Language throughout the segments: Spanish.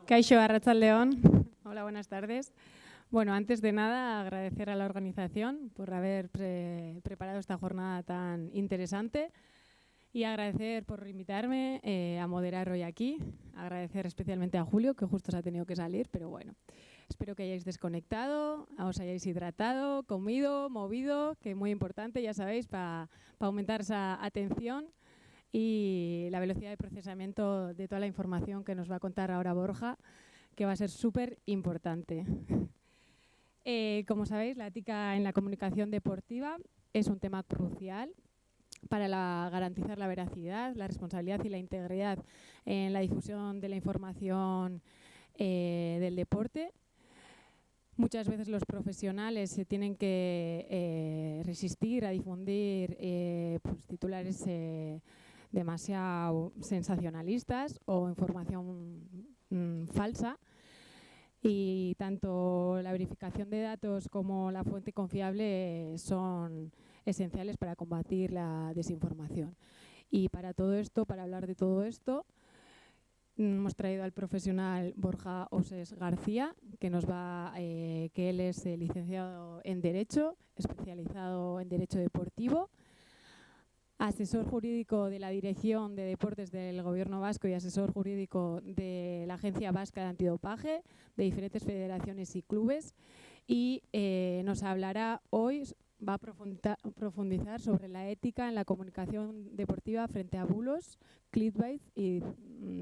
Kaixo, arratsaldeon. Hola, buenas tardes. Bueno, antes de nada, agradecer a la organización por haber preparado esta jornada tan interesante y agradecer por invitarme a moderar hoy aquí. Agradecer especialmente a Julio, que justo se ha tenido que salir, pero bueno. Espero que hayáis desconectado, os hayáis hidratado, comido, movido, que es muy importante, ya sabéis, para aumentar esa atención y la velocidad de procesamiento de toda la información que nos va a contar ahora Borja, que va a ser súper importante. Como sabéis, la ética en la comunicación deportiva es un tema crucial para garantizar la veracidad, la responsabilidad y la integridad en la difusión de la información del deporte. Muchas veces los profesionales se tienen que resistir a difundir pues, titulares demasiado sensacionalistas o información falsa, y tanto la verificación de datos como la fuente confiable son esenciales para combatir la desinformación. Y para todo esto, para hablar de todo esto, hemos traído al profesional Borja Osés García, que él es licenciado en Derecho, especializado en Derecho Deportivo, asesor jurídico de la Dirección de Deportes del Gobierno Vasco y asesor jurídico de la Agencia Vasca de Antidopaje, de diferentes federaciones y clubes, y nos hablará hoy, va a profundizar sobre la ética en la comunicación deportiva frente a bulos, clickbait y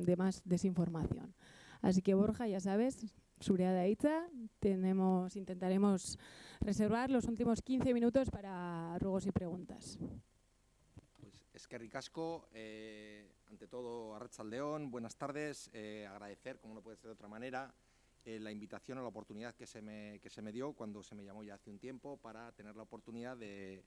demás desinformación. Así que Borja, ya sabes, zurea da hitza, intentaremos reservar los últimos 15 minutos para ruegos y preguntas. Eskerrik asko, ante todo arratsaldeon, buenas tardes, agradecer, como no puede ser de otra manera, la invitación a la oportunidad que se me dio cuando se me llamó ya hace un tiempo para tener la oportunidad de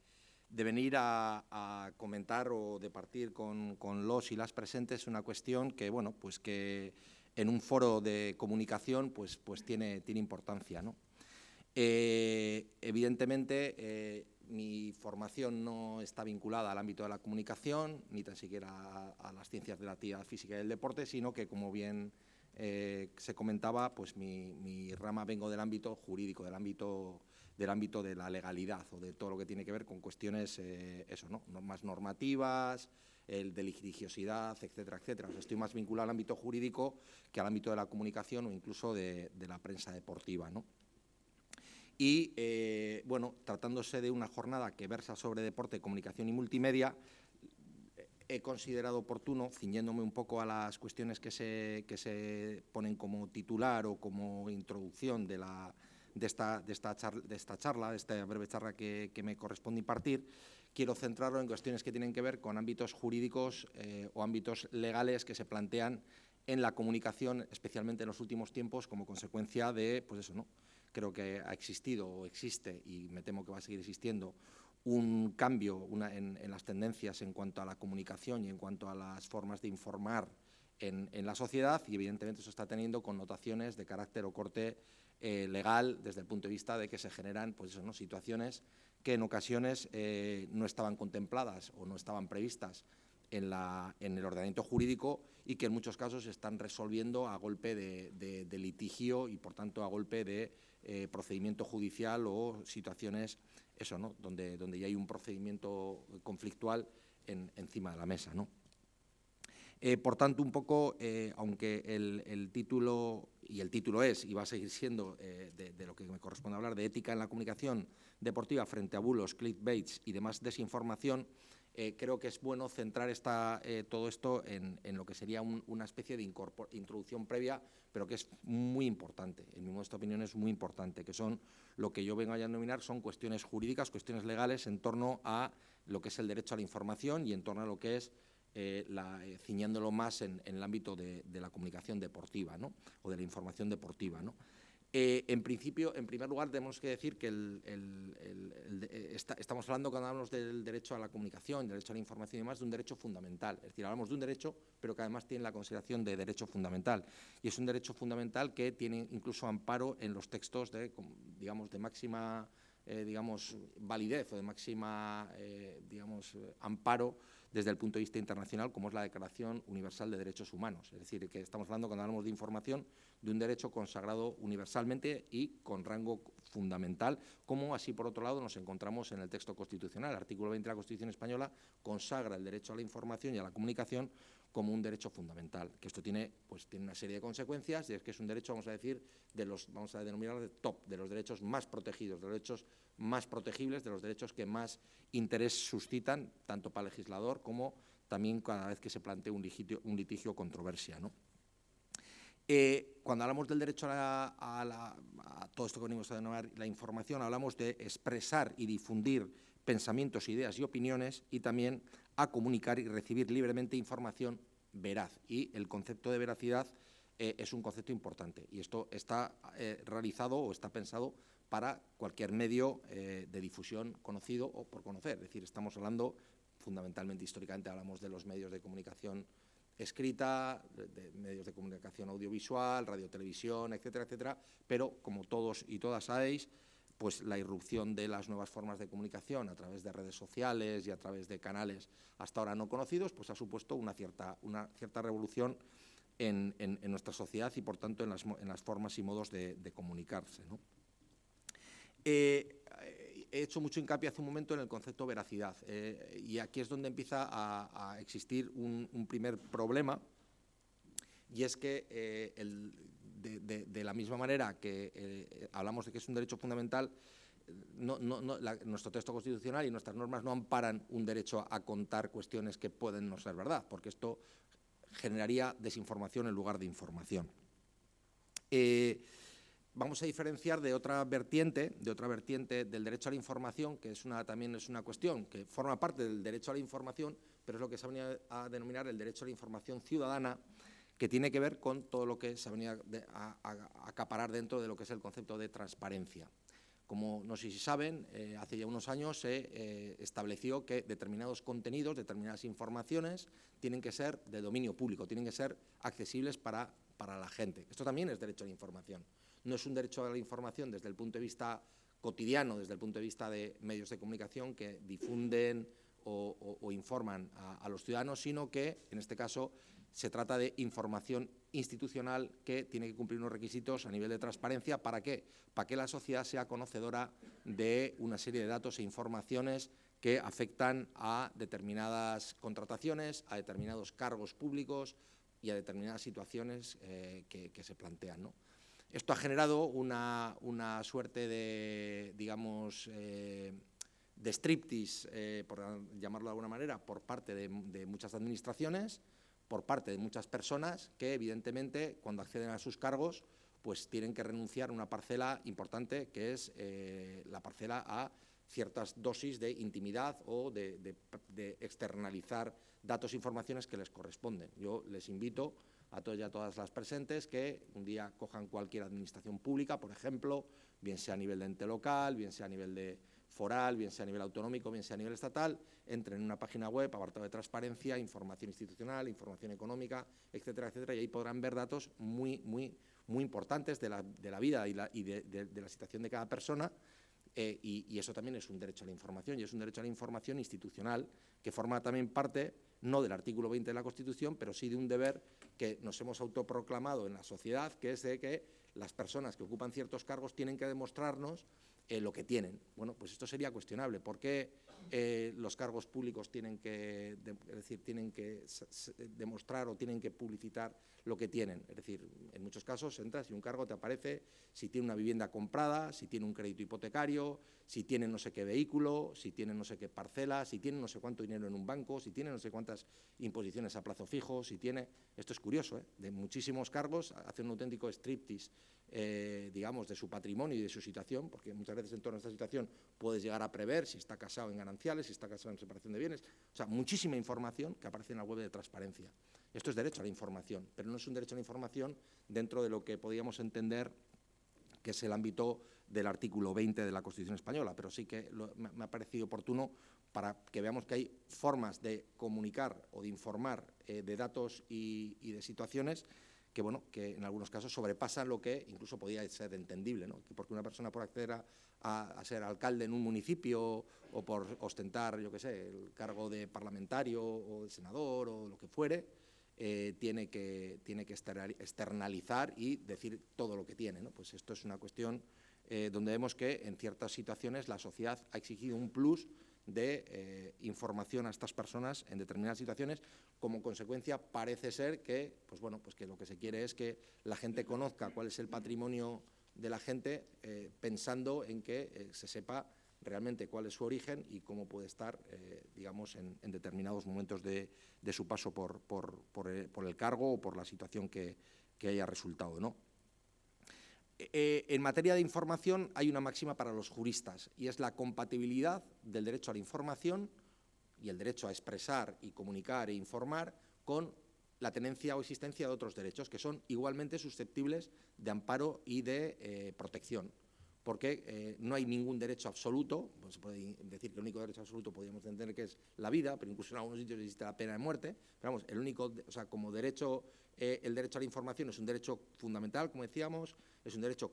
venir a comentar o de partir con los y las presentes una cuestión que, bueno, pues que en un foro de comunicación pues tiene importancia, ¿no? Evidentemente, mi formación no está vinculada al ámbito de la comunicación, ni tan siquiera a las ciencias de la actividad física y del deporte, sino que, como bien se comentaba, pues mi rama vengo del ámbito jurídico, del ámbito de la legalidad o de todo lo que tiene que ver con cuestiones, más normativas, de litigiosidad, etcétera, etcétera. O sea, estoy más vinculado al ámbito jurídico que al ámbito de la comunicación o incluso de la prensa deportiva, ¿no? Y, bueno, tratándose de una jornada que versa sobre deporte, comunicación y multimedia, he considerado oportuno, ciñéndome un poco a las cuestiones que se ponen como titular o como introducción de esta breve charla que me corresponde impartir, quiero centrarlo en cuestiones que tienen que ver con ámbitos jurídicos o ámbitos legales que se plantean en la comunicación, especialmente en los últimos tiempos, como consecuencia de, pues eso, ¿no? Creo que ha existido o existe, y me temo que va a seguir existiendo, un cambio en las tendencias en cuanto a la comunicación y en cuanto a las formas de informar en la sociedad, y evidentemente eso está teniendo connotaciones de carácter o corte legal desde el punto de vista de que se generan, pues eso, ¿no?, situaciones que en ocasiones no estaban contempladas o no estaban previstas en el ordenamiento jurídico y que en muchos casos se están resolviendo a golpe de litigio y, por tanto, a golpe de procedimiento judicial o situaciones, eso, ¿no?, donde ya hay un procedimiento conflictual encima de la mesa, ¿no? Por tanto, un poco, aunque el título, y el título es, y va a seguir siendo, de lo que me corresponde hablar, de ética en la comunicación deportiva frente a bulos, clickbaits y demás desinformación, creo que es bueno centrar todo esto en lo que sería una especie de introducción previa, pero que es muy importante, en mi modesta opinión es muy importante, que son lo que yo vengo a denominar son cuestiones jurídicas, cuestiones legales en torno a lo que es el derecho a la información y en torno a lo que es ciñéndolo más en el ámbito de la comunicación deportiva, ¿no?, o de la información deportiva, ¿no? En principio, en primer lugar, tenemos que decir que estamos hablando, cuando hablamos del derecho a la comunicación, derecho a la información y demás, de un derecho fundamental. Es decir, hablamos de un derecho, pero que además tiene la consideración de derecho fundamental. Y es un derecho fundamental que tiene incluso amparo en los textos de máxima validez o de máxima amparo desde el punto de vista internacional, como es la Declaración Universal de Derechos Humanos. Es decir, que estamos hablando, cuando hablamos de información, de un derecho consagrado universalmente y con rango fundamental, como así, por otro lado, nos encontramos en el texto constitucional. El artículo 20 de la Constitución española consagra el derecho a la información y a la comunicación como un derecho fundamental, que esto tiene una serie de consecuencias, y es que es un derecho, vamos a denominar de top, de los derechos más protegidos, de los derechos más protegibles, de los derechos que más interés suscitan, tanto para el legislador como también cada vez que se plantea un litigio o controversia, ¿no? Cuando hablamos del derecho a todo esto que venimos a denominar la información, hablamos de expresar y difundir pensamientos, ideas y opiniones, y también a comunicar y recibir libremente información veraz. Y el concepto de veracidad es un concepto importante, y esto está realizado o está pensado para cualquier medio de difusión conocido o por conocer. Es decir, estamos hablando fundamentalmente, históricamente, hablamos de los medios de comunicación escrita, de medios de comunicación audiovisual, radio, televisión, etcétera, etcétera, pero como todos y todas sabéis, pues la irrupción de las nuevas formas de comunicación a través de redes sociales y a través de canales hasta ahora no conocidos, pues ha supuesto una cierta revolución en nuestra sociedad y, por tanto, en las formas y modos de comunicarse, ¿no? He hecho mucho hincapié hace un momento en el concepto veracidad, y aquí es donde empieza a existir un primer problema, y es que de la misma manera que hablamos de que es un derecho fundamental, nuestro texto constitucional y nuestras normas no amparan un derecho a contar cuestiones que pueden no ser verdad, porque esto generaría desinformación en lugar de información. Vamos a diferenciar de otra vertiente del derecho a la información, que también es una cuestión que forma parte del derecho a la información, pero es lo que se ha venido a denominar el derecho a la información ciudadana, que tiene que ver con todo lo que se ha venido a acaparar dentro de lo que es el concepto de transparencia. Como no sé si saben, hace ya unos años se estableció que determinados contenidos, determinadas informaciones tienen que ser de dominio público, tienen que ser accesibles para la gente. Esto también es derecho a la información. No es un derecho a la información desde el punto de vista cotidiano, desde el punto de vista de medios de comunicación que difunden o informan a los ciudadanos, sino que, en este caso, se trata de información institucional que tiene que cumplir unos requisitos a nivel de transparencia. ¿Para qué? Para que la sociedad sea conocedora de una serie de datos e informaciones que afectan a determinadas contrataciones, a determinados cargos públicos y a determinadas situaciones que se plantean, ¿no? Esto ha generado una suerte de, digamos, de striptease, por llamarlo de alguna manera, por parte de muchas administraciones, por parte de muchas personas que, evidentemente, cuando acceden a sus cargos, pues tienen que renunciar a una parcela importante, que es la parcela a ciertas dosis de intimidad o de externalizar datos e informaciones que les corresponden. Yo les invito a todos y a todas las presentes que un día cojan cualquier administración pública, por ejemplo, bien sea a nivel de ente local, bien sea a nivel de foral, bien sea a nivel autonómico, bien sea a nivel estatal, entren en una página web, apartado de transparencia, información institucional, información económica, etcétera, etcétera, y ahí podrán ver datos muy importantes de la vida y de la situación de cada persona. Y eso también es un derecho a la información, y es un derecho a la información institucional que forma también parte, no del artículo 20 de la Constitución, pero sí de un deber que nos hemos autoproclamado en la sociedad, que es de que las personas que ocupan ciertos cargos tienen que demostrarnos lo que tienen. Bueno, pues esto sería cuestionable. ¿Por qué los cargos públicos tienen que demostrar o tienen que publicitar lo que tienen? Es decir, en muchos casos entras y un cargo te aparece si tiene una vivienda comprada, si tiene un crédito hipotecario, si tiene no sé qué vehículo, si tiene no sé qué parcela, si tiene no sé cuánto dinero en un banco, si tiene no sé cuántas imposiciones a plazo fijo, si tiene... Esto es curioso, de muchísimos cargos hacen un auténtico striptease, digamos, de su patrimonio y de su situación, porque muchas veces en torno a esta situación puedes llegar a prever si está casado en gananciales, si está casado en separación de bienes, o sea, muchísima información que aparece en la web de transparencia. Esto es derecho a la información, pero no es un derecho a la información dentro de lo que podríamos entender que es el ámbito del artículo 20 de la Constitución española, pero sí que me ha parecido oportuno para que veamos que hay formas de comunicar o de informar de datos y de situaciones bueno, que en algunos casos sobrepasan lo que incluso podía ser entendible, ¿no? Porque una persona por acceder a ser alcalde en un municipio o por ostentar, yo qué sé, el cargo de parlamentario o de senador o lo que fuere, tiene que externalizar y decir todo lo que tiene, ¿no? Pues esto es una cuestión donde vemos que en ciertas situaciones la sociedad ha exigido un plus de información a estas personas en determinadas situaciones. Como consecuencia, parece ser que, pues bueno, pues que lo que se quiere es que la gente conozca cuál es el patrimonio de la gente, pensando en que se sepa realmente cuál es su origen y cómo puede estar, digamos, en determinados momentos de su paso por el cargo o por la situación que haya resultado, ¿no? En materia de información hay una máxima para los juristas y es la compatibilidad del derecho a la información y el derecho a expresar y comunicar e informar con la tenencia o existencia de otros derechos que son igualmente susceptibles de amparo y de protección, porque no hay ningún derecho absoluto. Pues se puede decir que el único derecho absoluto podríamos entender que es la vida, pero incluso en algunos sitios existe la pena de muerte. Pero vamos, el único, o sea, como derecho, el derecho a la información es un derecho fundamental, como decíamos, es un derecho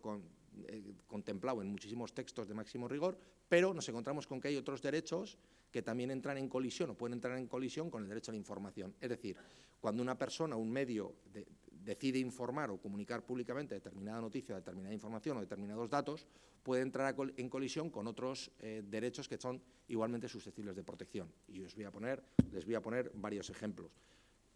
contemplado en muchísimos textos de máximo rigor, pero nos encontramos con que hay otros derechos que también entran en colisión o pueden entrar en colisión con el derecho a la información. Es decir, cuando una persona, un medio, decide informar o comunicar públicamente determinada noticia, determinada información o determinados datos, puede entrar en colisión con otros derechos que son igualmente susceptibles de protección. Y les voy a poner varios ejemplos.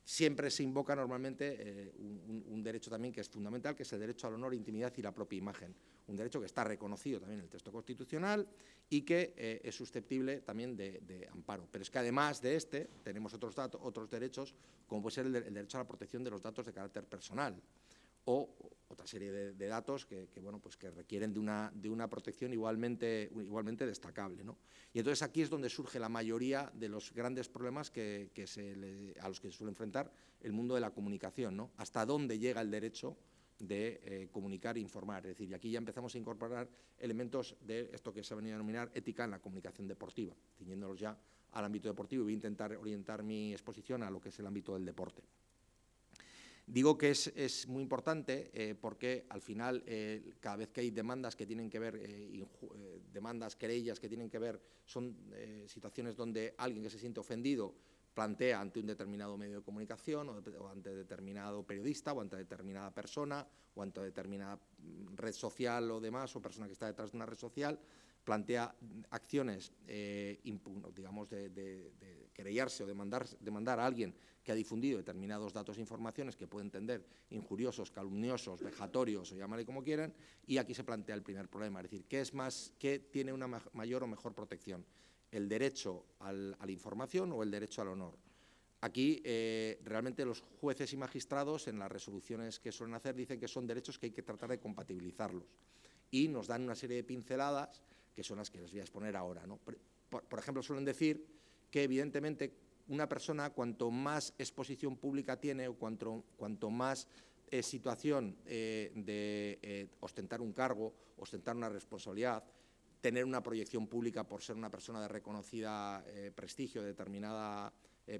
Siempre se invoca normalmente un derecho también que es fundamental, que es el derecho al honor, intimidad y la propia imagen. Un derecho que está reconocido también en el texto constitucional y que es susceptible también de amparo. Pero es que además de este tenemos otros derechos, como puede ser el derecho a la protección de los datos de carácter personal o otra serie de datos que requieren de una protección igualmente destacable, ¿no? Y entonces aquí es donde surge la mayoría de los grandes problemas a los que se suele enfrentar el mundo de la comunicación, ¿no? Hasta dónde llega el derecho de comunicar e informar. Es decir, y aquí ya empezamos a incorporar elementos de esto que se ha venido a denominar ética en la comunicación deportiva, ciñéndolos ya al ámbito deportivo, y voy a intentar orientar mi exposición a lo que es el ámbito del deporte. Digo que es muy importante porque al final cada vez que hay demandas que tienen que ver, demandas, querellas que tienen que ver, son situaciones donde alguien que se siente ofendido plantea ante un determinado medio de comunicación o ante determinado periodista o ante determinada persona o ante determinada red social o demás, o persona que está detrás de una red social, plantea acciones, digamos, de querellarse o demandar a alguien que ha difundido determinados datos e informaciones que puede entender injuriosos, calumniosos, vejatorios o llamarle como quieran, y aquí se plantea el primer problema, es decir, ¿qué tiene una mayor o mejor protección? ¿El derecho a la información o el derecho al honor? Aquí realmente los jueces y magistrados en las resoluciones que suelen hacer dicen que son derechos que hay que tratar de compatibilizarlos y nos dan una serie de pinceladas que son las que les voy a exponer ahora, ¿no? Por ejemplo, suelen decir que evidentemente una persona cuanto más exposición pública tiene o cuanto más situación de ostentar un cargo, ostentar una responsabilidad, tener una proyección pública por ser una persona de reconocida prestigio, de determinada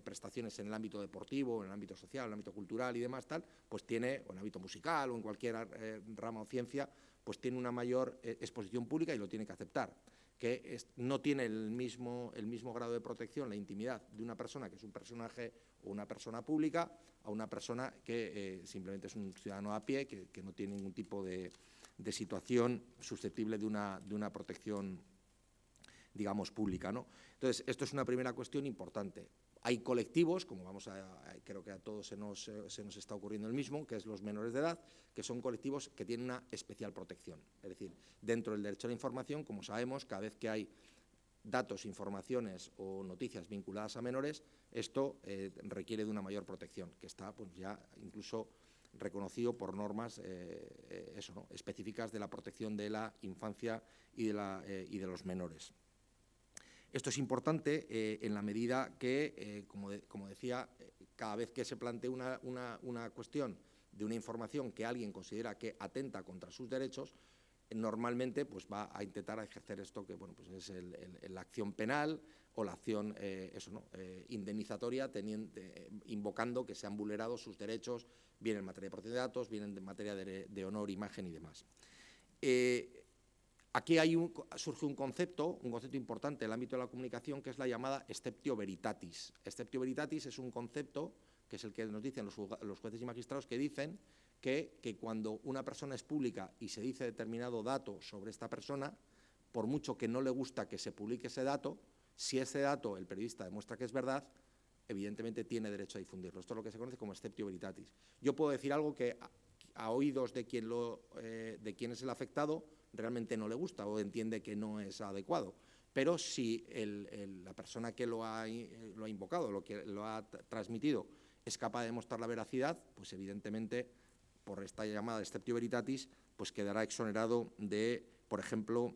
prestaciones en el ámbito deportivo, en el ámbito social, en el ámbito cultural y demás, tal, pues tiene, o en el ámbito musical o en cualquier rama o ciencia, pues tiene una mayor exposición pública y lo tiene que aceptar. Que no tiene el mismo grado de protección, la intimidad de una persona que es un personaje o una persona pública, a una persona que simplemente es un ciudadano a pie, que no tiene ningún tipo de situación susceptible de una protección, digamos, pública, ¿no? Entonces, esto es una primera cuestión importante. Hay colectivos, como creo que a todos se nos está ocurriendo el mismo, que es los menores de edad, que son colectivos que tienen una especial protección. Es decir, dentro del derecho a la información, como sabemos, cada vez que hay datos, informaciones o noticias vinculadas a menores, esto requiere de una mayor protección, que está pues ya incluso reconocido por normas ¿no? específicas de la protección de la infancia y de los menores. Esto es importante en la medida que, como decía, cada vez que se plantea una cuestión de una información que alguien considera que atenta contra sus derechos, normalmente pues va a intentar ejercer esto que bueno, pues es la acción penal o la acción indemnizatoria, invocando que se han vulnerado sus derechos, bien en materia de protección de datos, bien en materia de honor, imagen y demás. Aquí surge un concepto importante en el ámbito de la comunicación, que es la llamada exceptio veritatis. Exceptio veritatis es un concepto que es el que nos dicen los jueces y magistrados, que dicen que cuando una persona es pública y se dice determinado dato sobre esta persona, por mucho que no le gusta que se publique ese dato, si ese dato el periodista demuestra que es verdad, evidentemente tiene derecho a difundirlo. Esto es lo que se conoce como exceptio veritatis. Yo puedo decir algo que a oídos de quien es el afectado realmente no le gusta o entiende que no es adecuado. Pero si la persona que lo ha invocado, lo que lo ha transmitido, es capaz de demostrar la veracidad, pues evidentemente, por esta llamada exceptio veritatis, pues quedará exonerado de, por ejemplo,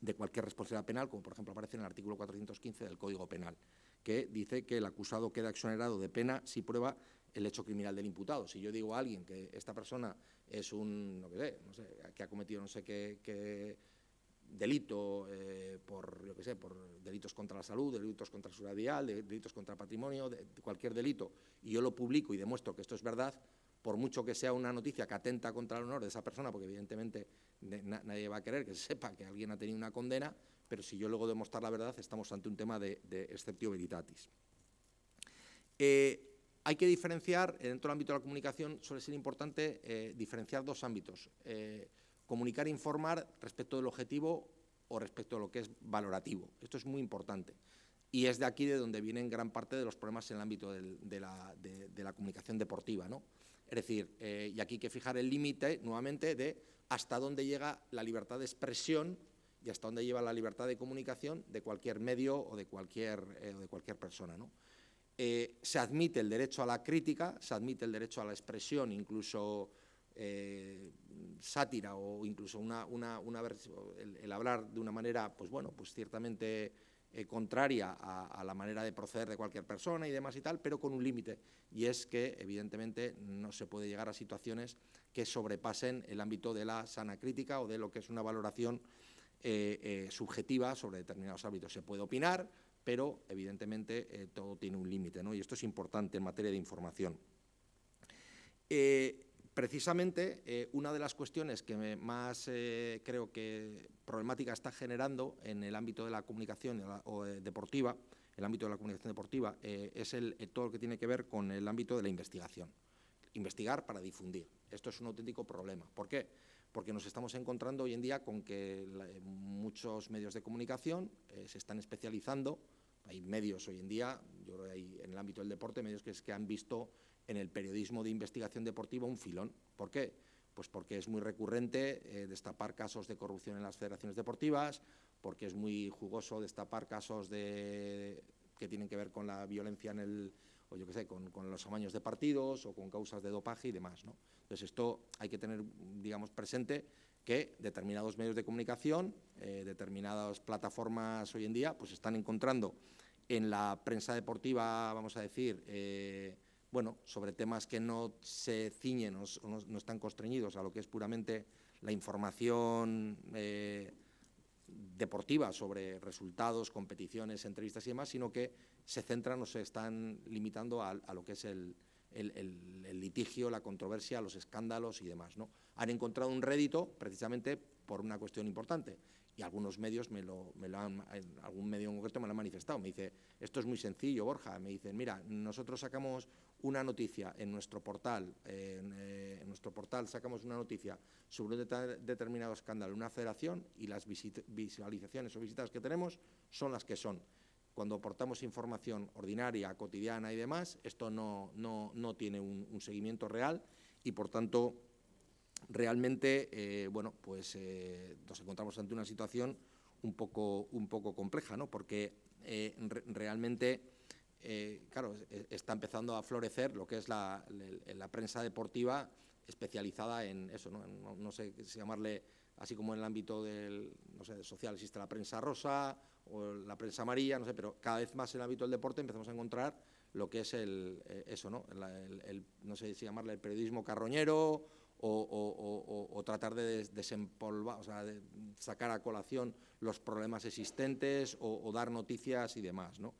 de cualquier responsabilidad penal, como por ejemplo aparece en el artículo 415 del Código Penal, que dice que el acusado queda exonerado de pena si prueba el hecho criminal del imputado. Si yo digo a alguien que esta persona es que ha cometido no sé qué delito por delitos contra la salud, delitos contra la seguridad vial, delitos contra el patrimonio, de cualquier delito, y yo lo publico y demuestro que esto es verdad, por mucho que sea una noticia que atenta contra el honor de esa persona, porque evidentemente nadie va a querer que se sepa que alguien ha tenido una condena, pero si yo luego demostrar la verdad, estamos ante un tema de exceptio veritatis. Hay que diferenciar, dentro del ámbito de la comunicación, suele ser importante diferenciar dos ámbitos. Comunicar e informar respecto del objetivo o respecto de lo que es valorativo. Esto es muy importante. Y es de aquí de donde vienen gran parte de los problemas en el ámbito de la comunicación deportiva, ¿no? Es decir, y aquí hay que fijar el límite, nuevamente, de hasta dónde llega la libertad de expresión y hasta dónde lleva la libertad de comunicación de cualquier medio o de cualquier persona, ¿no? Se admite el derecho a la crítica, se admite el derecho a la expresión, incluso sátira o incluso el hablar de una manera, pues bueno, pues ciertamente contraria a la manera de proceder de cualquier persona y demás y tal, pero con un límite, y es que evidentemente no se puede llegar a situaciones que sobrepasen el ámbito de la sana crítica o de lo que es una valoración subjetiva sobre determinados ámbitos. Se puede opinar, pero evidentemente todo tiene un límite, ¿no? Y esto es importante en materia de información. Precisamente, una de las cuestiones que más creo que problemática está generando en el ámbito de la comunicación deportiva, el ámbito de la comunicación deportiva, es todo lo que tiene que ver con el ámbito de la investigación. Investigar para difundir. Esto es un auténtico problema. ¿Por qué? Porque nos estamos encontrando hoy en día con que muchos medios de comunicación se están especializando. Hay medios hoy en día, yo creo que hay en el ámbito del deporte, medios que han visto en el periodismo de investigación deportiva un filón. ¿Por qué? Pues porque es muy recurrente destapar casos de corrupción en las federaciones deportivas, porque es muy jugoso destapar casos que tienen que ver con la violencia con los amaños de partidos o con causas de dopaje y demás, ¿no? Entonces, esto hay que tener, digamos, presente que determinados medios de comunicación, determinadas plataformas hoy en día, pues están encontrando en la prensa deportiva, vamos a decir, sobre temas que no se ciñen o no están constreñidos a lo que es puramente la información deportiva sobre resultados, competiciones, entrevistas y demás, sino que se centran o se están limitando a lo que es el litigio, la controversia, los escándalos y demás, ¿no? Han encontrado un rédito precisamente por una cuestión importante, y algunos medios algún medio en concreto me lo han manifestado. Me dice, esto es muy sencillo, Borja. Me dicen, mira, nosotros sacamos una noticia en nuestro portal, sacamos una noticia sobre un determinado escándalo en una federación y las visualizaciones o visitas que tenemos son las que son. Cuando aportamos información ordinaria, cotidiana y demás, esto no tiene un seguimiento real y, por tanto, realmente, nos encontramos ante una situación un poco compleja, ¿no? Porque realmente, claro, está empezando a florecer lo que es la prensa deportiva especializada en eso, ¿no? No sé si llamarle, así como en el ámbito social existe la prensa rosa o la prensa amarilla, no sé, pero cada vez más en el ámbito del deporte empezamos a encontrar lo que es no sé si llamarle el periodismo carroñero o tratar de desempolvar, o sea, de sacar a colación los problemas existentes o dar noticias y demás, ¿no?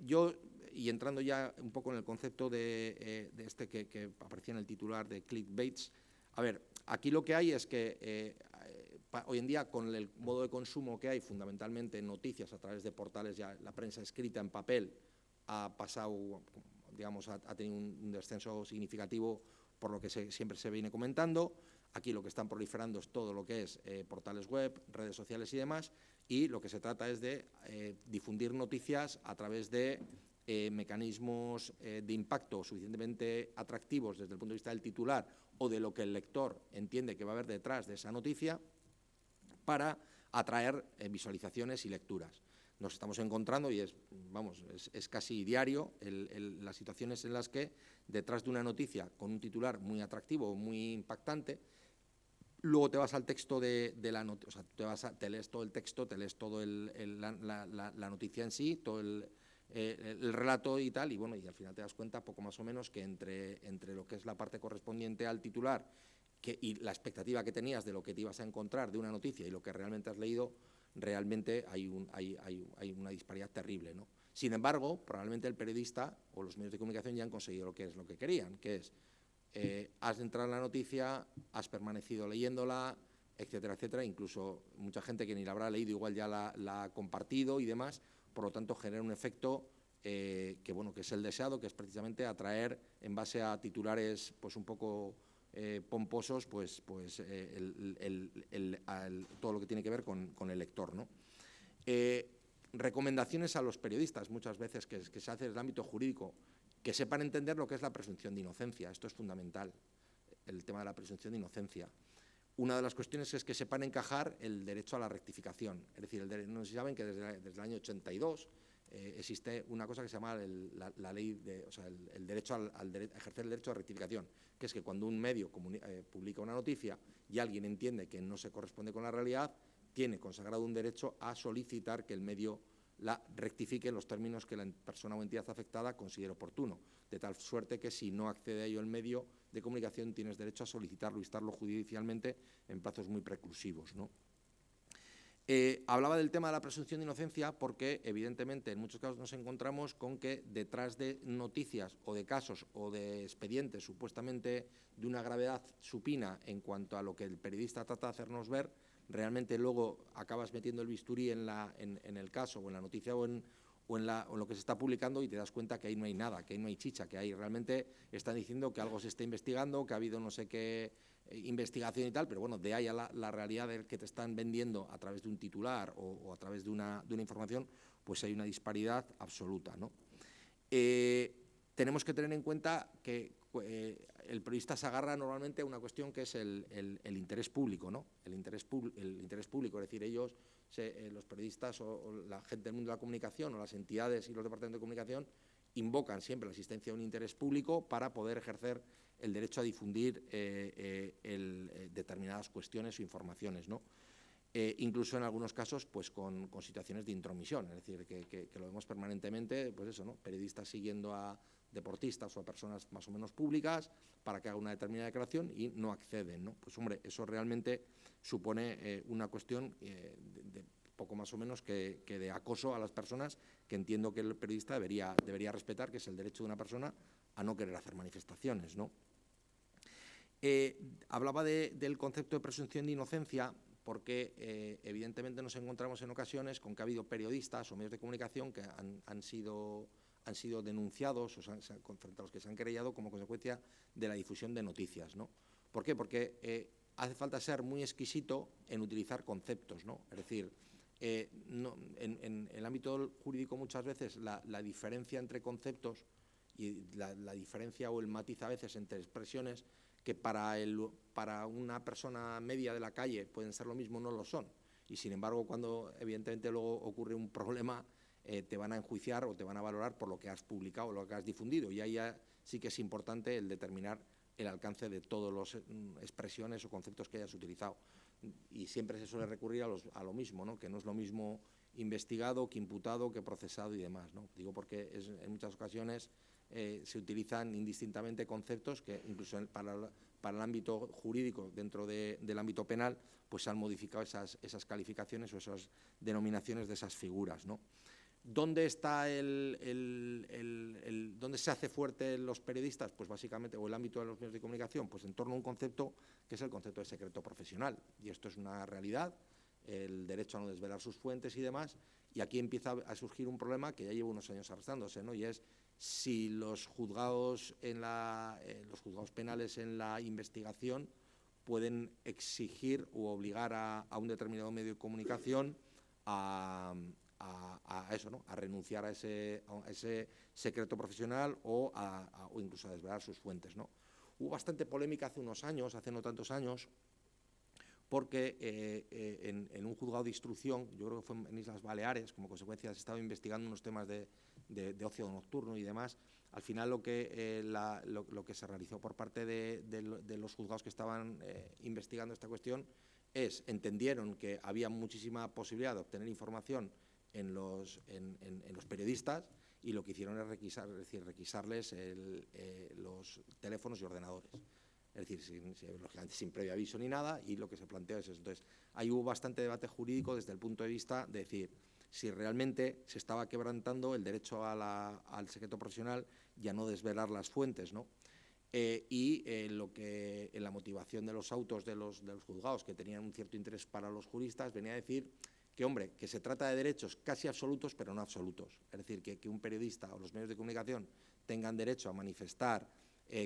Yo, y entrando ya un poco en el concepto de este que aparecía en el titular de clickbaits, a ver, aquí lo que hay es que hoy en día, con el modo de consumo que hay, fundamentalmente noticias a través de portales, ya la prensa escrita en papel ha pasado, digamos, ha tenido un descenso significativo por lo que siempre se viene comentando. Aquí lo que están proliferando es todo lo que es portales web, redes sociales y demás, y lo que se trata es de difundir noticias a través de mecanismos de impacto suficientemente atractivos desde el punto de vista del titular o de lo que el lector entiende que va a haber detrás de esa noticia, para atraer visualizaciones y lecturas. Nos estamos encontrando, y es casi diario, las situaciones en las que detrás de una noticia con un titular muy atractivo, muy impactante, luego te vas al texto de la noticia, o sea, te lees todo el texto, te lees todo la noticia en sí, todo el relato y tal, y bueno, y al final te das cuenta poco más o menos que entre lo que es la parte correspondiente al titular y la expectativa que tenías de lo que te ibas a encontrar de una noticia y lo que realmente has leído, realmente hay una disparidad terrible, ¿no? Sin embargo, probablemente el periodista o los medios de comunicación ya han conseguido lo que querían, que es has entrado en la noticia, has permanecido leyéndola, etcétera, etcétera. Incluso mucha gente que ni la habrá leído igual ya la ha compartido y demás. Por lo tanto, genera un efecto que es el deseado, que es precisamente atraer, en base a titulares pues un poco pomposos, todo lo que tiene que ver con el lector, ¿no? Recomendaciones a los periodistas, muchas veces, que se hace en el ámbito jurídico, que sepan entender lo que es la presunción de inocencia. Esto es fundamental, el tema de la presunción de inocencia. Una de las cuestiones es que sepan encajar el derecho a la rectificación. Es decir, no sé si saben que desde el año 82 existe una cosa que se llama la ley el derecho a ejercer el derecho a rectificación, que es que cuando un medio publica una noticia y alguien entiende que no se corresponde con la realidad, tiene consagrado un derecho a solicitar que el medio la rectifique en los términos que la persona o entidad afectada considere oportuno, de tal suerte que si no accede a ello el medio de comunicación tienes derecho a solicitarlo y instarlo judicialmente en plazos muy preclusivos, ¿no? Hablaba del tema de la presunción de inocencia porque, evidentemente, en muchos casos nos encontramos con que detrás de noticias o de casos o de expedientes supuestamente de una gravedad supina en cuanto a lo que el periodista trata de hacernos ver, realmente luego acabas metiendo el bisturí en el caso o en la noticia o en lo que se está publicando y te das cuenta que ahí no hay nada, que ahí no hay chicha, que ahí realmente están diciendo que algo se está investigando, que ha habido no sé qué investigación y tal, pero bueno, de ahí a la realidad del que te están vendiendo a través de un titular o a través de una información, pues hay una disparidad absoluta, ¿no? Tenemos que tener en cuenta que el periodista se agarra normalmente a una cuestión que es el interés público, ¿no? El interés público, es decir, ellos, los periodistas o la gente del mundo de la comunicación o las entidades y los departamentos de comunicación invocan siempre la existencia de un interés público para poder ejercer el derecho a difundir determinadas cuestiones o informaciones, ¿no? Incluso en algunos casos pues con situaciones de intromisión, es decir, que lo vemos permanentemente, pues eso, ¿no? Periodistas siguiendo a deportistas o a personas más o menos públicas para que haga una determinada declaración y no acceden, ¿no? Pues hombre, eso realmente supone una cuestión de poco más o menos que de acoso a las personas, que entiendo que el periodista debería respetar, que es el derecho de una persona a no querer hacer manifestaciones, ¿no? Hablaba del concepto de presunción de inocencia porque evidentemente nos encontramos en ocasiones con que ha habido periodistas o medios de comunicación que han sido denunciados o frente a los que se han querellado como consecuencia de la difusión de noticias, ¿no? ¿Por qué? Porque hace falta ser muy exquisito en utilizar conceptos, ¿no? Es decir, en el ámbito jurídico muchas veces la diferencia entre conceptos y la diferencia o el matiz a veces entre expresiones que para una persona media de la calle pueden ser lo mismo, no lo son. Y sin embargo, cuando evidentemente luego ocurre un problema, te van a enjuiciar o te van a valorar por lo que has publicado o lo que has difundido. Y ahí ya sí que es importante el determinar el alcance de todas las expresiones o conceptos que hayas utilizado. Y siempre se suele recurrir a lo mismo, ¿no? Que no es lo mismo investigado que imputado, que procesado y demás, ¿no? Digo porque en muchas ocasiones se utilizan indistintamente conceptos que incluso para el ámbito jurídico, dentro del ámbito penal, pues se han modificado esas calificaciones o esas denominaciones de esas figuras, ¿no? ¿Dónde está dónde se hace fuerte los periodistas? Pues básicamente, o el ámbito de los medios de comunicación, pues en torno a un concepto que es el concepto de secreto profesional. Y esto es una realidad, el derecho a no desvelar sus fuentes y demás. Y aquí empieza a surgir un problema que ya lleva unos años arrastrándose, ¿no? Y es si los juzgados los juzgados penales en la investigación pueden exigir u obligar a un determinado medio de comunicación a eso, ¿no? A renunciar a ese secreto profesional o incluso a desvelar sus fuentes, ¿no? Hubo bastante polémica hace unos años, hace no tantos años, porque en un juzgado de instrucción, yo creo que fue en Islas Baleares, como consecuencia se estaba investigando unos temas de ocio nocturno y demás. Al final lo que se realizó por parte de los juzgados que estaban investigando esta cuestión entendieron que había muchísima posibilidad de obtener información en los periodistas, y lo que hicieron es requisarles los teléfonos y ordenadores. Es decir, lógicamente sin previo aviso ni nada, y lo que se planteó es eso. Entonces, ahí hubo bastante debate jurídico desde el punto de vista de decir si realmente se estaba quebrantando el derecho al secreto profesional y a no desvelar las fuentes, ¿no? Lo que en la motivación de los autos de los juzgados, que tenían un cierto interés para los juristas, venía a decir que, hombre, que se trata de derechos casi absolutos, pero no absolutos. Es decir, que un periodista o los medios de comunicación tengan derecho a manifestar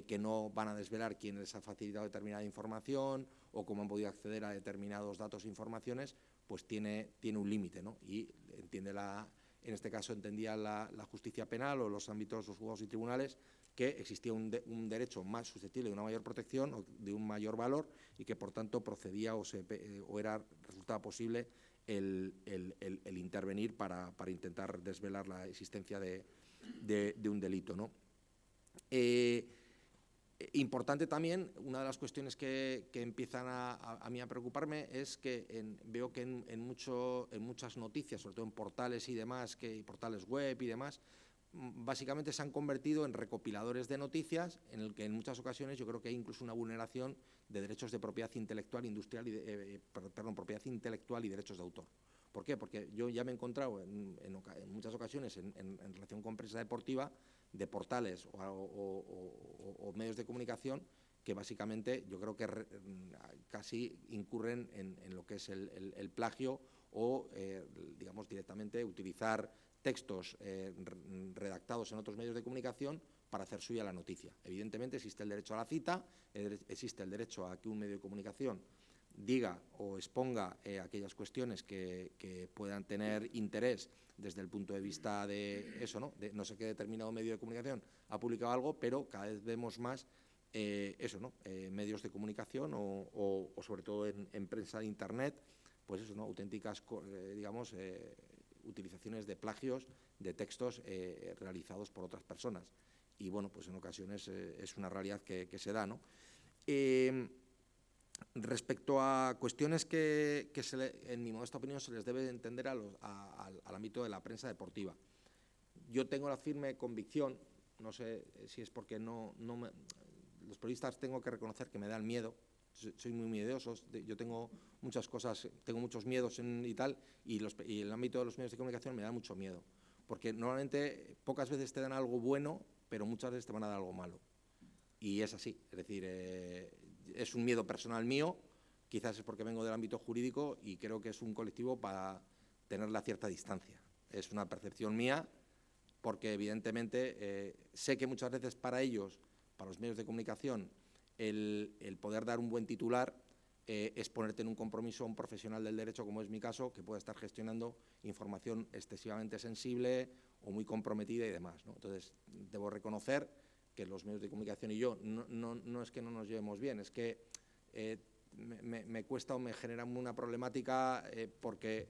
que no van a desvelar quién les ha facilitado determinada información o cómo han podido acceder a determinados datos e informaciones, pues tiene un límite, ¿no? Y en este caso entendía la justicia penal o los ámbitos, los juzgados y tribunales, que existía un derecho más susceptible de una mayor protección o de un mayor valor, y que por tanto procedía resultaba posible el intervenir para intentar desvelar la existencia de un delito, ¿no? Importante también, una de las cuestiones que empiezan a mí a preocuparme es que veo que en muchas noticias, sobre todo en portales y demás, portales web y demás, básicamente se han convertido en recopiladores de noticias, en el que en muchas ocasiones yo creo que hay incluso una vulneración de derechos de propiedad intelectual propiedad intelectual y derechos de autor. ¿Por qué? Porque yo ya me he encontrado en muchas ocasiones en relación con prensa deportiva, de portales o medios de comunicación, que básicamente yo creo que casi incurren en lo que es el plagio o, digamos, directamente utilizar textos redactados en otros medios de comunicación para hacer suya la noticia. Evidentemente existe el derecho a la cita, existe el derecho a que un medio de comunicación diga o exponga aquellas cuestiones que puedan tener interés desde el punto de vista de eso, ¿no? De no sé qué determinado medio de comunicación ha publicado algo, pero cada vez vemos más eso, ¿no? Medios de comunicación o sobre todo en prensa de Internet, pues eso, ¿no? Auténticas, digamos, utilizaciones de plagios de textos realizados por otras personas. Y bueno, pues en ocasiones es una realidad que se da, ¿no? Respecto a cuestiones que en mi modesta opinión se les debe entender al ámbito de la prensa deportiva. Yo tengo la firme convicción, no sé si es porque los periodistas tengo que reconocer que me dan miedo, soy muy miedoso, yo tengo muchas cosas, tengo muchos miedos y tal, y el ámbito de los medios de comunicación me da mucho miedo, porque normalmente pocas veces te dan algo bueno, pero muchas veces te van a dar algo malo. Y es así, es decir, es un miedo personal mío, quizás es porque vengo del ámbito jurídico y creo que es un colectivo para tenerle a cierta distancia. Es una percepción mía, porque evidentemente sé que muchas veces para ellos, para los medios de comunicación, el poder dar un buen titular es ponerte en un compromiso a un profesional del derecho, como es mi caso, que puede estar gestionando información excesivamente sensible o muy comprometida y demás, ¿no? Entonces, debo reconocer que los medios de comunicación y yo no es que no nos llevemos bien, es que me cuesta o me genera una problemática porque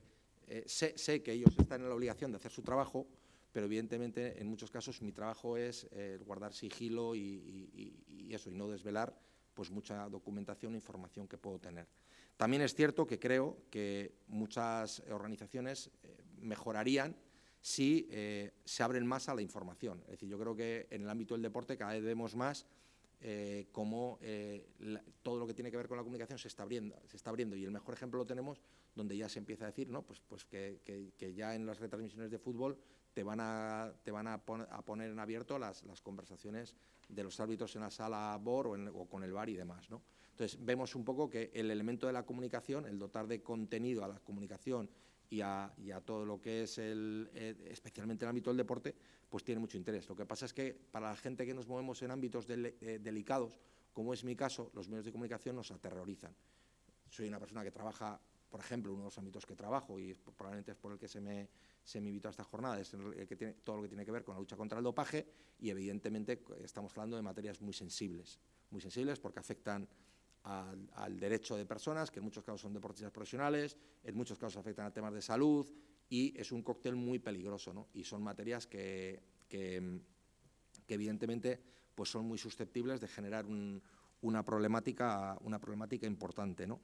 sé que ellos están en la obligación de hacer su trabajo, pero evidentemente en muchos casos mi trabajo es guardar sigilo y eso, y no desvelar pues mucha documentación e información que puedo tener. También es cierto que creo que muchas organizaciones mejorarían si se abren más a la información. Es decir, yo creo que en el ámbito del deporte cada vez vemos más cómo todo lo que tiene que ver con la comunicación se está abriendo, y el mejor ejemplo lo tenemos donde ya se empieza a decir, ¿no? pues que ya en las retransmisiones de fútbol te van a poner en abierto las conversaciones de los árbitros en la sala VOR o con el VAR y demás, ¿no? Entonces vemos un poco que el elemento de la comunicación, el dotar de contenido a la comunicación y a todo lo que es especialmente el ámbito del deporte, pues tiene mucho interés. Lo que pasa es que para la gente que nos movemos en ámbitos delicados, como es mi caso, los medios de comunicación nos aterrorizan. Soy una persona que trabaja, por ejemplo, uno de los ámbitos que trabajo, y probablemente es por el que se me invitó a esta jornada, es todo lo que tiene que ver con la lucha contra el dopaje, y evidentemente estamos hablando de materias muy sensibles porque afectan al derecho de personas, que en muchos casos son deportistas profesionales, en muchos casos afectan a temas de salud, y es un cóctel muy peligroso, ¿no? Y son materias que evidentemente pues son muy susceptibles de generar una problemática importante, ¿no?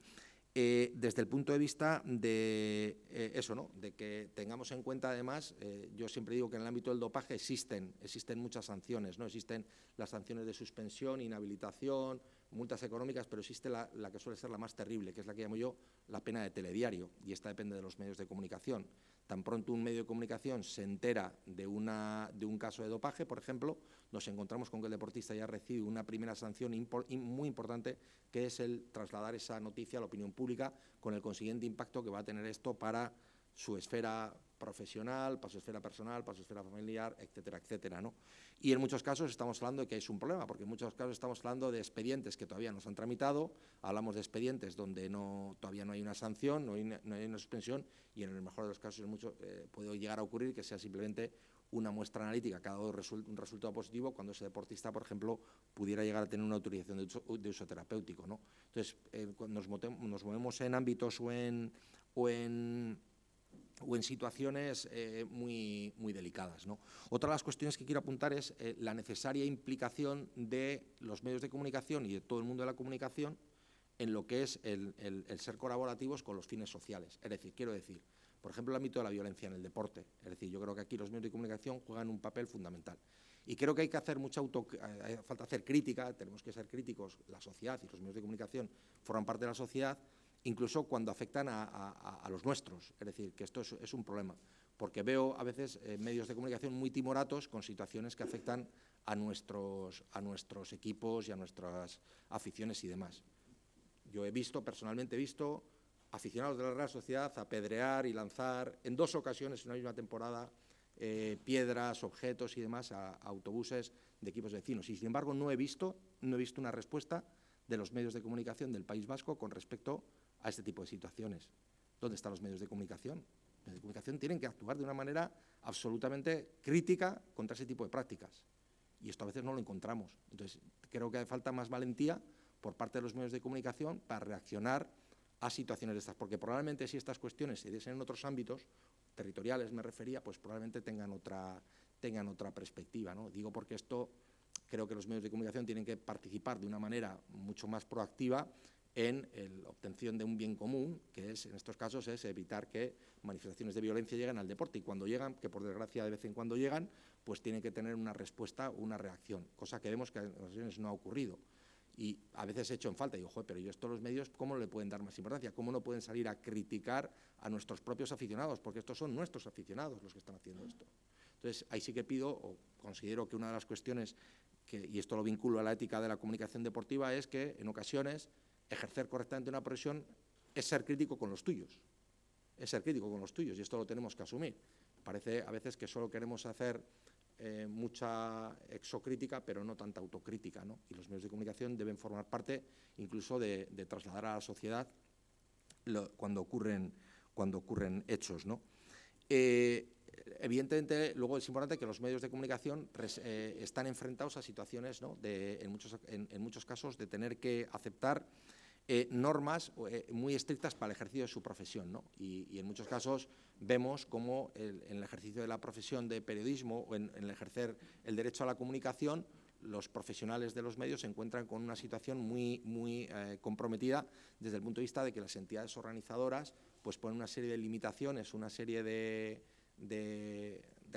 Desde el punto de vista de eso, ¿no? De que tengamos en cuenta, además, yo siempre digo que en el ámbito del dopaje existen muchas sanciones, ¿no? Existen las sanciones de suspensión, inhabilitación, multas económicas, pero existe la que suele ser la más terrible, que es la que llamo yo la pena de telediario, y esta depende de los medios de comunicación. Tan pronto un medio de comunicación se entera de un caso de dopaje, por ejemplo, nos encontramos con que el deportista ya recibe una primera sanción muy importante, que es el trasladar esa noticia a la opinión pública, con el consiguiente impacto que va a tener esto para su esfera profesional, para su esfera personal, para su esfera familiar, etcétera, etcétera, ¿no? Y en muchos casos estamos hablando de que es un problema, porque en muchos casos estamos hablando de expedientes que todavía no se han tramitado, hablamos de expedientes donde todavía no hay una sanción, no hay una suspensión, y en el mejor de los casos puede llegar a ocurrir que sea simplemente una muestra analítica que ha dado un resultado positivo, cuando ese deportista, por ejemplo, pudiera llegar a tener una autorización de uso terapéutico, ¿no? Entonces, cuando nos movemos en ámbitos o en situaciones muy delicadas, ¿no? Otra de las cuestiones que quiero apuntar es la necesaria implicación de los medios de comunicación y de todo el mundo de la comunicación en lo que es el ser colaborativos con los fines sociales. Es decir, quiero decir, por ejemplo, el ámbito de la violencia en el deporte. Es decir, yo creo que aquí los medios de comunicación juegan un papel fundamental. Y creo que hay que hacer falta hacer crítica, tenemos que ser críticos, la sociedad y los medios de comunicación forman parte de la sociedad, incluso cuando afectan a los nuestros. Es decir, que esto es un problema, porque veo a veces medios de comunicación muy timoratos con situaciones que afectan a nuestros equipos y a nuestras aficiones y demás. Yo personalmente he visto aficionados de la Real Sociedad apedrear y lanzar en 2 ocasiones en una misma temporada piedras, objetos y demás a autobuses de equipos vecinos. Y sin embargo no he visto una respuesta de los medios de comunicación del País Vasco con respecto a este tipo de situaciones. ¿Dónde están los medios de comunicación? Los medios de comunicación tienen que actuar de una manera absolutamente crítica contra ese tipo de prácticas. Y esto a veces no lo encontramos. Entonces, creo que hace falta más valentía por parte de los medios de comunicación para reaccionar a situaciones de estas. Porque probablemente si estas cuestiones se diesen en otros ámbitos, territoriales me refería, pues probablemente tengan otra perspectiva, ¿no? Digo porque creo que los medios de comunicación tienen que participar de una manera mucho más proactiva en la obtención de un bien común, que en estos casos es evitar que manifestaciones de violencia lleguen al deporte, y cuando llegan, que por desgracia de vez en cuando llegan, pues tienen que tener una respuesta, una reacción, cosa que vemos que en ocasiones no ha ocurrido. Y a veces he hecho en falta, y digo, joder, pero estos los medios, ¿cómo le pueden dar más importancia? ¿Cómo no pueden salir a criticar a nuestros propios aficionados? Porque estos son nuestros aficionados los que están haciendo esto. Entonces, ahí sí que pido, o considero que una de las cuestiones, y esto lo vinculo a la ética de la comunicación deportiva, es que en ocasiones ejercer correctamente una profesión es ser crítico con los tuyos. Es ser crítico con los tuyos, y esto lo tenemos que asumir. Parece a veces que solo queremos hacer mucha exocrítica, pero no tanta autocrítica, ¿no? Y los medios de comunicación deben formar parte incluso de trasladar a la sociedad cuando ocurren hechos, ¿no? Evidentemente, luego es importante que los medios de comunicación están enfrentados a situaciones, ¿no? en muchos casos de tener que aceptar normas muy estrictas para el ejercicio de su profesión, ¿no? Y en muchos casos vemos cómo en el ejercicio de la profesión de periodismo o en el ejercer el derecho a la comunicación, los profesionales de los medios se encuentran con una situación muy comprometida desde el punto de vista de que las entidades organizadoras pues ponen una serie de limitaciones, una serie de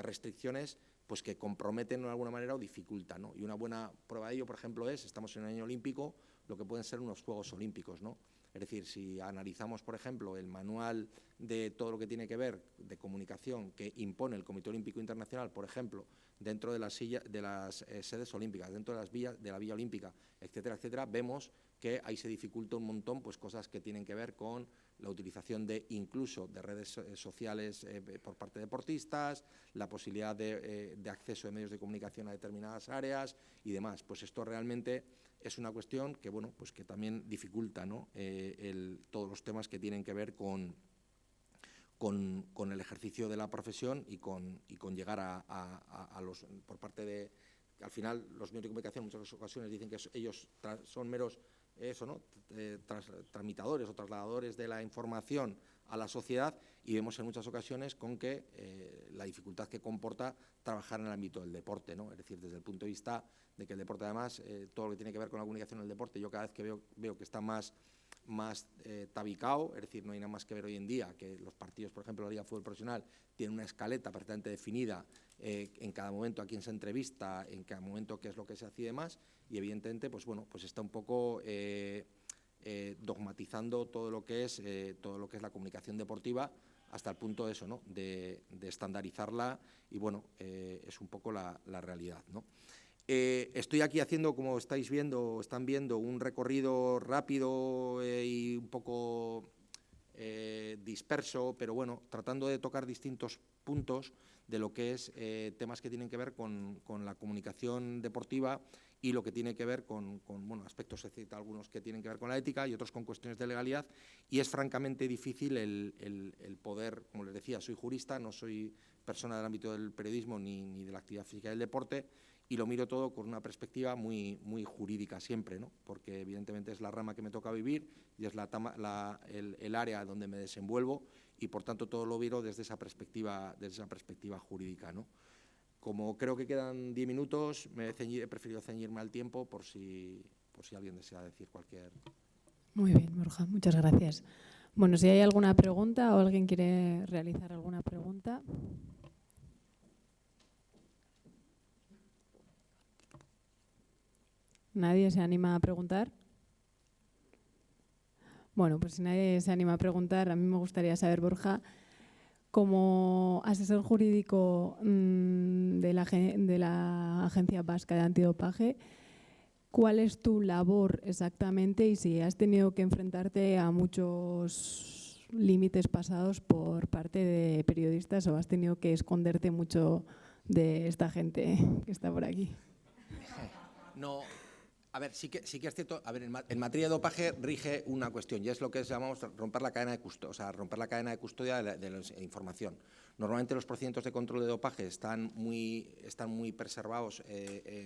restricciones pues que comprometen de alguna manera o dificultan, ¿no? Y una buena prueba de ello, por ejemplo, estamos en un año olímpico, lo que pueden ser unos Juegos Olímpicos, ¿no? Es decir, si analizamos, por ejemplo, el manual de todo lo que tiene que ver de comunicación que impone el Comité Olímpico Internacional, por ejemplo, dentro de las sedes olímpicas, dentro de la Villa Olímpica, etcétera, etcétera, vemos que ahí se dificulta un montón pues cosas que tienen que ver con la utilización incluso de redes sociales por parte de deportistas, la posibilidad de acceso de medios de comunicación a determinadas áreas y demás. Pues esto realmente es una cuestión que, bueno, pues que también dificulta, ¿no? Todos los temas que tienen que ver con el ejercicio de la profesión y con llegar a los, por parte de, al final los medios de comunicación en muchas ocasiones dicen que ellos son meros tramitadores o trasladadores de la información a la sociedad, y vemos en muchas ocasiones con que la dificultad que comporta trabajar en el ámbito del deporte, ¿no? Es decir, desde el punto de vista de que el deporte, además, todo lo que tiene que ver con la comunicación en el deporte, yo cada vez que veo que está más tabicado, es decir, no hay nada más que ver hoy en día que los partidos, por ejemplo, la Liga de Fútbol Profesional tiene una escaleta perfectamente definida en cada momento a quién se entrevista, en cada momento qué es lo que se hace y demás, y evidentemente, pues bueno, pues está un poco dogmatizando todo lo que es la comunicación deportiva hasta el punto de eso, ¿no? De estandarizarla, y bueno, es un poco la realidad, ¿no? Estoy aquí haciendo, como están viendo, un recorrido rápido y un poco disperso, pero bueno, tratando de tocar distintos puntos de lo que es temas que tienen que ver con la comunicación deportiva y lo que tiene que ver con bueno, aspectos, algunos que tienen que ver con la ética y otros con cuestiones de legalidad, y es francamente difícil el poder, como les decía, soy jurista, no soy persona del ámbito del periodismo ni de la actividad física y del deporte, y lo miro todo con una perspectiva muy jurídica siempre, ¿no? Porque evidentemente es la rama que me toca vivir y es el área donde me desenvuelvo, y por tanto todo lo miro desde esa perspectiva jurídica, ¿no? Como creo que quedan 10 minutos, he preferido ceñirme al tiempo por si alguien desea decir cualquier... Muy bien, Borja, muchas gracias. Bueno, si hay alguna pregunta o alguien quiere realizar alguna pregunta. ¿Nadie se anima a preguntar? Bueno, pues si nadie se anima a preguntar, a mí me gustaría saber, Borja, como asesor jurídico de la Agencia Vasca de Antidopaje, ¿cuál es tu labor exactamente y si has tenido que enfrentarte a muchos límites pasados por parte de periodistas o has tenido que esconderte mucho de esta gente que está por aquí? No. A ver, sí que es cierto. A ver, en materia de dopaje rige una cuestión, y es lo que llamamos romper la cadena de custodia, o sea, romper la cadena de custodia de la información. Normalmente los procedimientos de control de dopaje están muy preservados de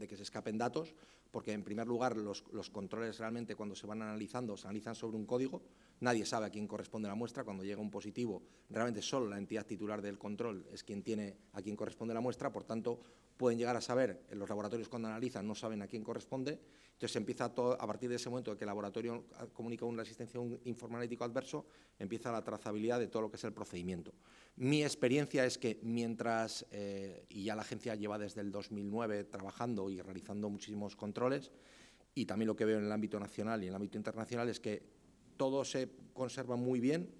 que se escapen datos, porque en primer lugar los controles realmente cuando se van analizando se analizan sobre un código. Nadie sabe a quién corresponde la muestra. Cuando llega un positivo, realmente solo la entidad titular del control es quien tiene a quién corresponde la muestra, por tanto pueden llegar a saber, en los laboratorios cuando analizan no saben a quién corresponde, entonces empieza todo, a partir de ese momento de que el laboratorio comunica una existencia de un informe analítico adverso, empieza la trazabilidad de todo lo que es el procedimiento. Mi experiencia es que mientras, y ya la agencia lleva desde el 2009 trabajando y realizando muchísimos controles, y también lo que veo en el ámbito nacional y en el ámbito internacional es que todo se conserva muy bien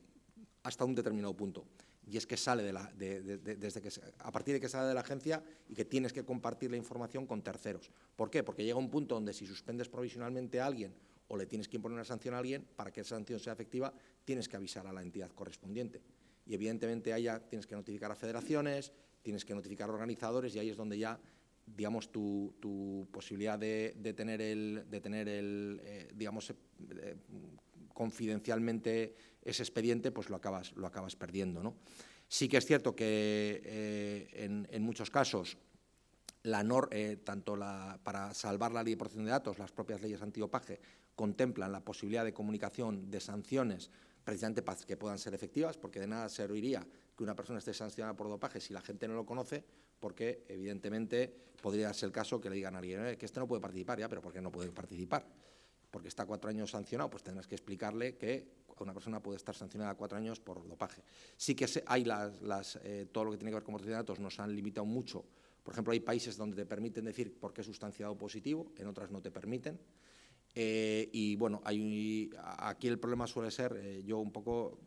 hasta un determinado punto. Y es que sale a partir de que sale de la agencia y que tienes que compartir la información con terceros. ¿Por qué? Porque llega un punto donde si suspendes provisionalmente a alguien o le tienes que imponer una sanción a alguien, para que esa sanción sea efectiva tienes que avisar a la entidad correspondiente. Y evidentemente ahí ya tienes que notificar a federaciones, tienes que notificar a organizadores, y ahí es donde ya, digamos, tu posibilidad de tener confidencialmente ese expediente, pues lo acabas perdiendo, ¿no? Sí que es cierto que en muchos casos para salvar la ley de protección de datos, las propias leyes antidopaje contemplan la posibilidad de comunicación de sanciones precisamente para que puedan ser efectivas, porque de nada serviría que una persona esté sancionada por dopaje si la gente no lo conoce, porque evidentemente podría ser el caso que le digan a alguien que este no puede participar, ya, pero ¿por qué no puede participar? Porque está 4 años sancionado, pues tendrás que explicarle que una persona puede estar sancionada 4 años por dopaje. Sí que hay todo lo que tiene que ver con protección de datos nos han limitado mucho. Por ejemplo, hay países donde te permiten decir por qué sustanciado positivo, en otras no te permiten. Y bueno, aquí el problema suele ser yo un poco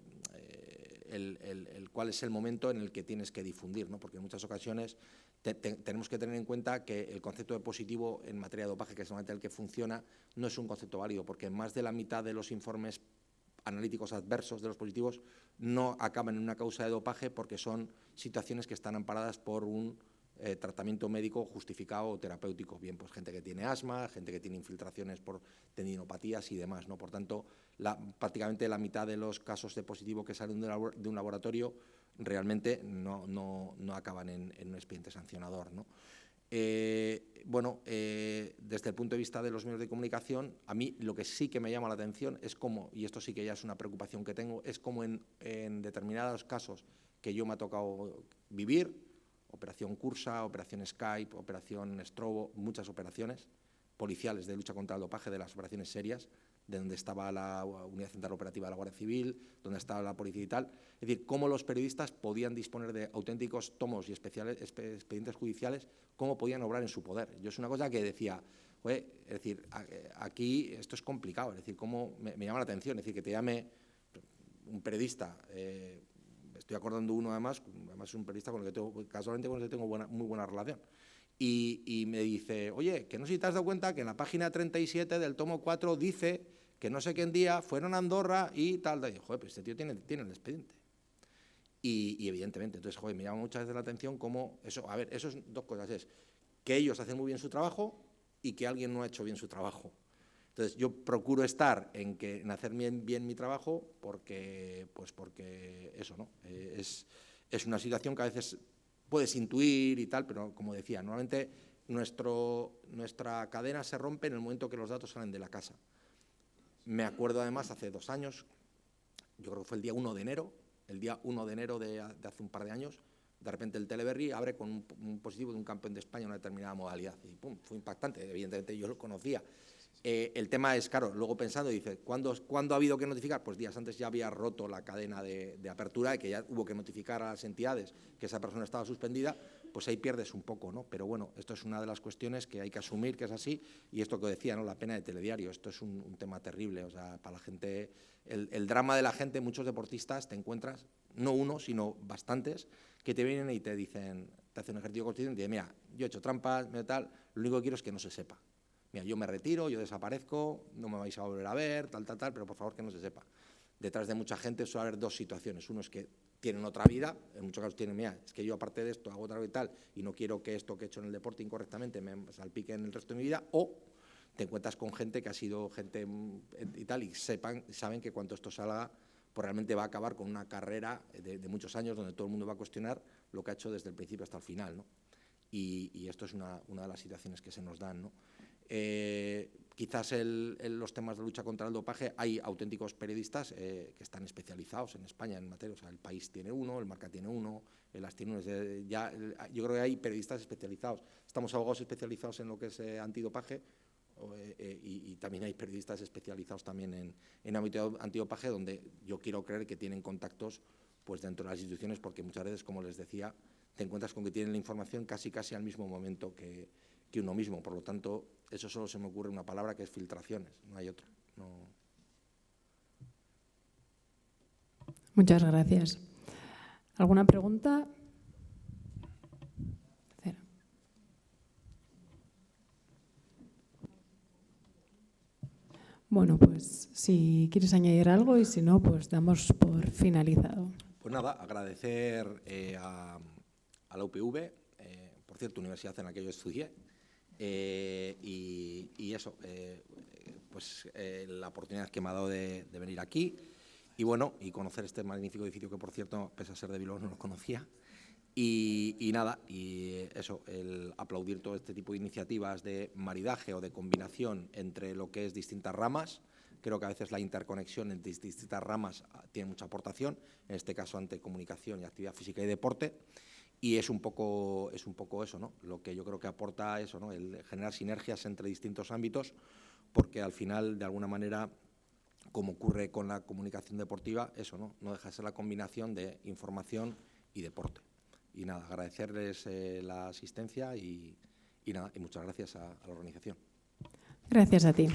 cuál es el momento en el que tienes que difundir, ¿no? Porque en muchas ocasiones tenemos que tener en cuenta que el concepto de positivo en materia de dopaje, que es el que funciona, no es un concepto válido, porque más de la mitad de los informes analíticos adversos de los positivos no acaban en una causa de dopaje porque son situaciones que están amparadas por un tratamiento médico justificado o terapéutico, bien pues gente que tiene asma, gente que tiene infiltraciones por tendinopatías y demás, ¿no? Por tanto, prácticamente la mitad de los casos de positivo que salen de un laboratorio realmente no acaban en un expediente sancionador, ¿no? Bueno, desde el punto de vista de los medios de comunicación, a mí lo que sí que me llama la atención es cómo, y esto sí que ya es una preocupación que tengo, es cómo en determinados casos que yo me ha tocado vivir, Operación Cursa, Operación Skype, Operación Strobo, muchas operaciones policiales de lucha contra el dopaje, de las operaciones serias, de donde estaba la Unidad Central Operativa de la Guardia Civil, donde estaba la policía y tal. Es decir, cómo los periodistas podían disponer de auténticos tomos y expedientes judiciales, cómo podían obrar en su poder. Yo es una cosa que decía, es decir, aquí esto es complicado, es decir, cómo me llama la atención, es decir, que te llame un periodista, estoy acordando uno además es un periodista con el que tengo, casualmente con el que tengo muy buena relación, y me dice, oye, que no sé si te has dado cuenta que en la página 37 del tomo 4 dice que no sé qué día fueron a Andorra y tal, y joder, pues este tío tiene el expediente. Y evidentemente, entonces, joder, me llama muchas veces la atención cómo eso, a ver, eso es dos cosas, es que ellos hacen muy bien su trabajo y que alguien no ha hecho bien su trabajo. Entonces, yo procuro estar en hacer bien mi trabajo porque eso, ¿no? Es una situación que a veces puedes intuir y tal, pero como decía, normalmente nuestra cadena se rompe en el momento que los datos salen de la casa. Me acuerdo además hace 2 años, yo creo que fue el día 1 de enero, de hace un par de años, de repente el Teleberri abre con un positivo de un campeón de España en una determinada modalidad y pum, fue impactante, evidentemente yo lo conocía. El tema es, claro, luego pensando, dice, ¿cuándo ha habido que notificar? Pues días antes ya había roto la cadena de apertura y que ya hubo que notificar a las entidades que esa persona estaba suspendida, pues ahí pierdes un poco, ¿no? Pero bueno, esto es una de las cuestiones que hay que asumir que es así, y esto que decía, ¿no? La pena de telediario, esto es un tema terrible, o sea, para la gente, el drama de la gente, muchos deportistas te encuentras, no uno, sino bastantes, que te vienen y te dicen, te hacen un ejercicio constitucional y te dicen, mira, yo he hecho trampas, tal, lo único que quiero es que no se sepa. Mira, yo me retiro, yo desaparezco, no me vais a volver a ver, tal, pero por favor que no se sepa. Detrás de mucha gente suele haber dos situaciones. Uno es que tienen otra vida, en muchos casos tienen, mira, es que yo aparte de esto hago otra cosa y tal, y no quiero que esto que he hecho en el deporte incorrectamente me salpique en el resto de mi vida, o te encuentras con gente que ha sido gente y tal, y saben que cuando esto salga, pues realmente va a acabar con una carrera de muchos años donde todo el mundo va a cuestionar lo que ha hecho desde el principio hasta el final, ¿no? Y esto es una de las situaciones que se nos dan, ¿no? Quizás los temas de lucha contra el dopaje, hay auténticos periodistas que están especializados en España en materia, o sea, El País tiene uno, El Marca tiene uno, Las tiene uno, yo creo que hay periodistas especializados. Estamos abogados especializados en lo que es antidopaje y también hay periodistas especializados también en ámbito antidopaje, donde yo quiero creer que tienen contactos pues dentro de las instituciones, porque muchas veces, como les decía, te encuentras con que tienen la información casi al mismo momento que uno mismo. Por lo tanto, eso solo se me ocurre una palabra, que es filtraciones, no hay otra. No. Muchas gracias. ¿Alguna pregunta? Bueno, pues si quieres añadir algo y si no, pues damos por finalizado. Pues nada, agradecer a la UPV, por cierto, universidad en la que yo estudié, y eso, pues la oportunidad que me ha dado de venir aquí y bueno, y conocer este magnífico edificio que, por cierto, pese a ser de Bilbao, no lo conocía. Y nada, y eso, el aplaudir todo este tipo de iniciativas de maridaje o de combinación entre lo que es distintas ramas. Creo que a veces la interconexión entre distintas ramas tiene mucha aportación, en este caso ante comunicación y actividad física y deporte, y es un poco eso, ¿no? Lo que yo creo que aporta eso, ¿no? El generar sinergias entre distintos ámbitos, porque al final, de alguna manera, como ocurre con la comunicación deportiva, eso no deja de ser la combinación de información y deporte. Y nada, agradecerles la asistencia y muchas gracias a la organización. Gracias a ti.